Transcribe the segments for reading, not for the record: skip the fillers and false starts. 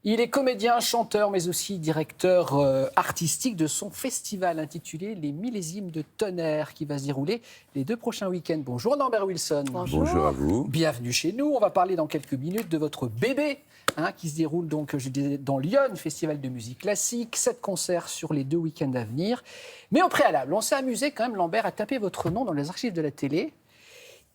Il est comédien, chanteur, mais aussi directeur artistique de son festival intitulé Les Millésimes de Tonnerre, qui va se dérouler les 2 prochains week-ends. Bonjour Norbert Wilson. Bonjour à vous. Bienvenue chez nous. On va parler dans quelques minutes de votre bébé, qui se déroule donc, je disais, dans Lyon, festival de musique classique, 7 concerts sur les 2 week-ends à venir. Mais au préalable, on s'est amusé quand même, Lambert, à taper votre nom dans les archives de la télé.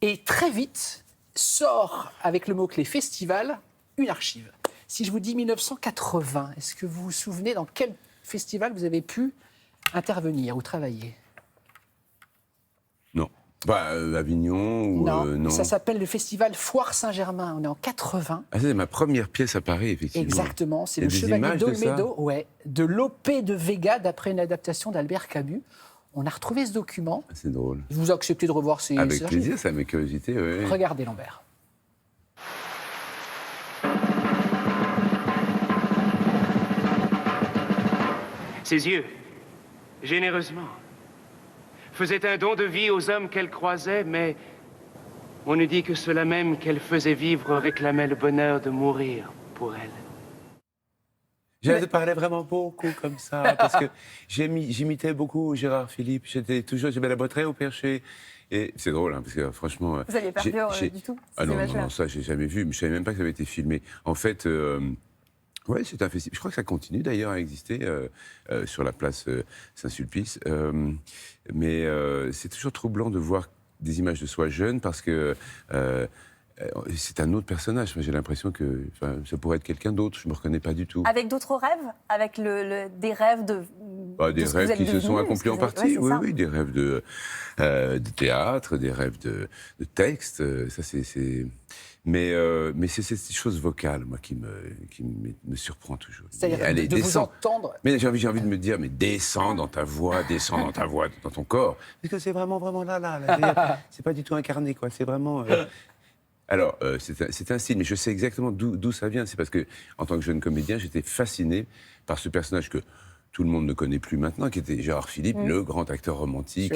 Et très vite, sort avec le mot-clé festival, une archive. Si je vous dis 1980, est-ce que vous vous souvenez dans quel festival vous avez pu intervenir ou travailler? Non. Avignon ou non. Ça s'appelle le festival Foire Saint-Germain. On est en 80. Ah, c'est ma première pièce à Paris, effectivement. Exactement. C'est le Chevalier d'Olmedo, de Lope de Vega, d'après une adaptation d'Albert Camus. On a retrouvé ce document. Ah, c'est drôle. Vous acceptez de revoir ces Avec archives. plaisir, ça ma curiosité. Oui. Regardez, Lambert. Ses yeux, généreusement, faisaient un don de vie aux hommes qu'elle croisait, mais on eût dit que ceux-là même qu'elle faisait vivre réclamaient le bonheur de mourir pour elle. Je parlais vraiment beaucoup comme ça, parce que j'imitais beaucoup Gérard Philippe. J'aimais la Botterée au Perché. Et c'est drôle, parce que franchement... Vous n'aviez pas peur du tout? Ah non, ça, j'ai jamais vu. Mais je savais même pas que ça avait été filmé. En fait... Oui, c'est un festival. Je crois que ça continue d'ailleurs à exister sur la place Saint-Sulpice. Mais c'est toujours troublant de voir des images de soi jeune parce que c'est un autre personnage. J'ai l'impression que ça pourrait être quelqu'un d'autre. Je ne me reconnais pas du tout. Avec d'autres rêves? Avec des rêves de... des rêves qui se sont accomplis en partie. Ouais, oui, des rêves de théâtre, des rêves de texte. Ça, c'est... Mais c'est cette chose vocale, moi, qui me surprend toujours. C'est-à-dire de vous entendre... Mais j'ai envie de me dire, mais descends dans ta voix, dans ton corps. Parce que c'est vraiment là. C'est pas du tout incarné, quoi. C'est vraiment... Alors, c'est un style, mais je sais exactement d'où ça vient. C'est parce que, en tant que jeune comédien, j'étais fasciné par ce personnage que tout le monde ne connaît plus maintenant, qui était Gérard Philippe, le grand acteur romantique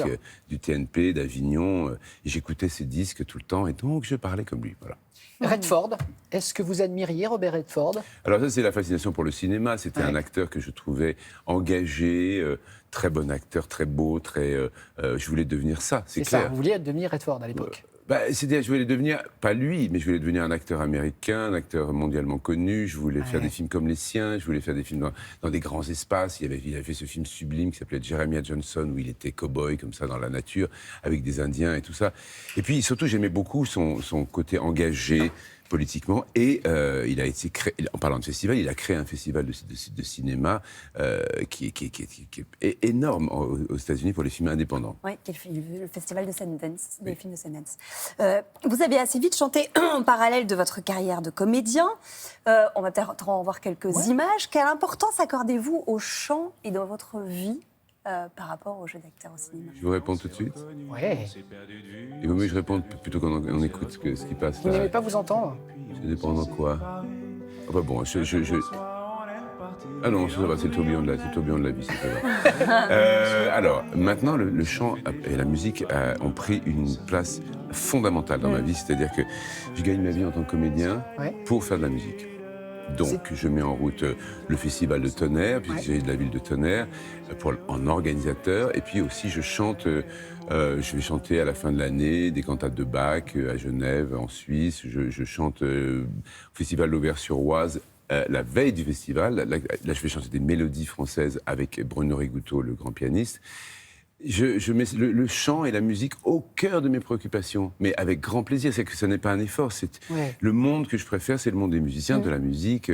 du TNP, d'Avignon. J'écoutais ses disques tout le temps, et donc je parlais comme lui, voilà. Redford, est-ce que vous admiriez Robert Redford? Alors ça, c'est la fascination pour le cinéma. C'était un acteur que je trouvais engagé, très bon acteur, très beau, je voulais devenir ça, c'est clair. Ça, vous vouliez devenir Redford à l'époque? C'est-à-dire, je voulais devenir, pas lui, mais je voulais devenir un acteur américain, un acteur mondialement connu. Je voulais faire des films comme les siens, je voulais faire des films dans des grands espaces. Il avait fait ce film sublime qui s'appelait Jeremiah Johnson, où il était cow-boy, comme ça, dans la nature, avec des Indiens et tout ça. Et puis, surtout, j'aimais beaucoup son côté engagé politiquement. Et il a été créé, en parlant de festival, il a créé un festival de cinéma qui est énorme aux États-Unis pour les films indépendants. Oui, le festival de Sundance, des films de Sundance. Vous avez assez vite chanté en parallèle de votre carrière de comédien. On va peut-être en voir quelques images. Quelle importance accordez-vous au chant et dans votre vie par rapport au jeu d'acteur au cinéma? Je vous réponds tout de suite. Oui. Il vaut mieux que je réponde plutôt qu'on écoute ce qui passe. Vous n'aimez pas vous entendre? Ça dépend dans quoi. Enfin bon, Ah non, ça va, c'est le tourbillon de la vie, c'est pas grave. Alors, maintenant, le chant et la musique ont pris une place fondamentale dans ma vie. C'est-à-dire que je gagne ma vie en tant que comédien pour faire de la musique. Donc, je mets en route le festival de Tonnerre, puisque j'ai de la ville de Tonnerre, en organisateur. Et puis aussi, je chante, je vais chanter à la fin de l'année des cantates de Bach à Genève, en Suisse. Je chante au festival d'Auvers-sur-Oise la veille du festival. Là, je vais chanter des mélodies françaises avec Bruno Rigouteau, le grand pianiste. Je mets le chant et la musique au cœur de mes préoccupations, mais avec grand plaisir. C'est que ce n'est pas un effort. Le monde que je préfère, c'est le monde des musiciens, de la musique.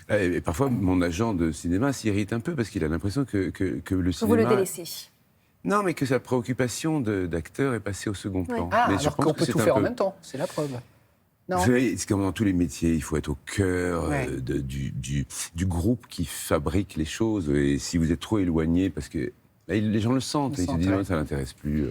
Et parfois, mon agent de cinéma s'irrite un peu parce qu'il a l'impression que le cinéma... Vous le délaissez. Non, mais que sa préoccupation d'acteur est passée au second plan. Mais alors qu'on peut tout faire en même temps, c'est la preuve. Non. Vous savez, c'est comme dans tous les métiers, il faut être au cœur du groupe qui fabrique les choses. Et si vous êtes trop éloigné, parce que les gens le sentent, et ils se disent non, ça l'intéresse plus.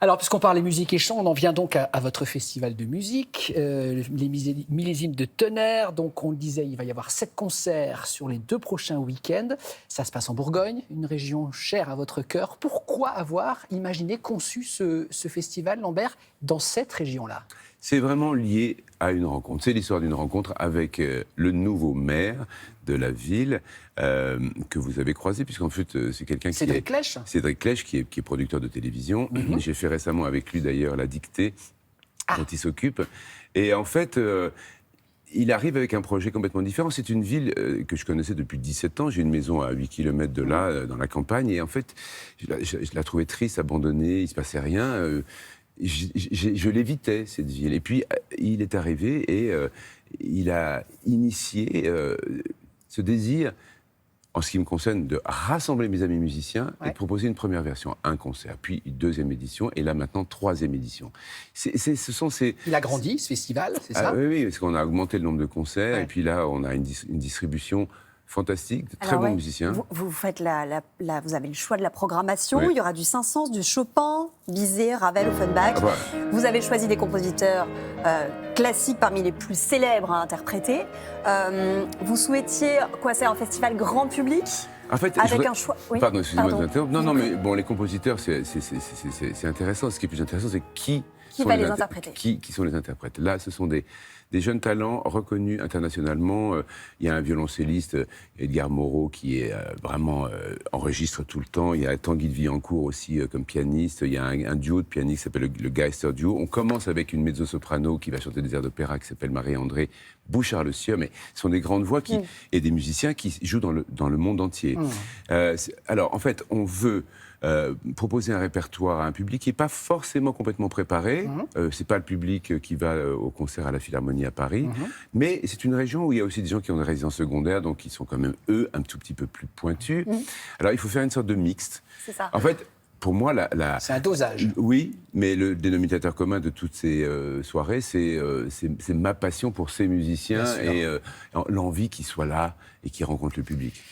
Alors, puisqu'on parlait musique et chant, on en vient donc à votre festival de musique, les Millésimes de Tonnerre. Donc, on le disait, il va y avoir 7 concerts sur les 2 prochains week-ends. Ça se passe en Bourgogne, une région chère à votre cœur. Pourquoi avoir imaginé, conçu ce festival, Lambert, dans cette région-là? C'est vraiment lié à une rencontre. C'est l'histoire d'une rencontre avec le nouveau maire de la ville que vous avez croisé, puisqu'en fait, c'est quelqu'un qui Cédric Lèche. Cédric Lèche, qui est producteur de télévision. J'ai fait récemment avec lui, d'ailleurs, La Dictée, dont il s'occupe. Et en fait... il arrive avec un projet complètement différent. C'est une ville que je connaissais depuis 17 ans. J'ai une maison à 8 km de là, dans la campagne. Et en fait, je la trouvais triste, abandonnée, il ne se passait rien. Je l'évitais, cette ville. Et puis, il est arrivé et il a initié ce désir, en ce qui me concerne, de rassembler mes amis musiciens et de proposer une première version, un concert, puis une deuxième édition, et là maintenant, troisième édition. Il a grandi, ce festival, c'est ça? Oui, parce qu'on a augmenté le nombre de concerts, et puis là, on a une distribution fantastique, de très bons musiciens. Vous faites vous avez le choix de la programmation. Oui. Il y aura du Saint-Saëns, du Chopin, Bizet, Ravel, Offenbach. Ah ouais. Vous avez choisi des compositeurs classiques parmi les plus célèbres à interpréter. Vous souhaitiez quoi? C'est un festival grand public? En fait, avec un choix. Oui. Pardon, excusez-moi de vous interrompre. Non, mais bon, les compositeurs, c'est intéressant. Ce qui est plus intéressant, c'est qui va les interpréter. Qui sont les interprètes. Là, ce sont des jeunes talents reconnus internationalement. Il y a un violoncelliste, Edgar Moreau, qui est vraiment enregistre tout le temps. Il y a Tanguy de Villancourt aussi comme pianiste. Il y a un duo de pianistes qui s'appelle le Geister Duo. On commence avec une mezzo-soprano qui va chanter des airs d'opéra qui s'appelle Marie-André Bouchard-Le-Sieur. Mais ce sont des grandes voix et des musiciens qui jouent dans le monde entier. Alors, en fait, on veut proposer un répertoire à un public qui n'est pas forcément complètement préparé. C'est pas le public qui va au concert à la Philharmonie à Paris, mais c'est une région où il y a aussi des gens qui ont des résidences secondaires, donc qui sont quand même, eux, un tout petit peu plus pointus. Alors, il faut faire une sorte de mixte. C'est ça. En fait, pour moi, c'est un dosage. Oui, mais le dénominateur commun de toutes ces soirées, c'est ma passion pour ces musiciens et l'envie qu'ils soient là et qu'ils rencontrent le public.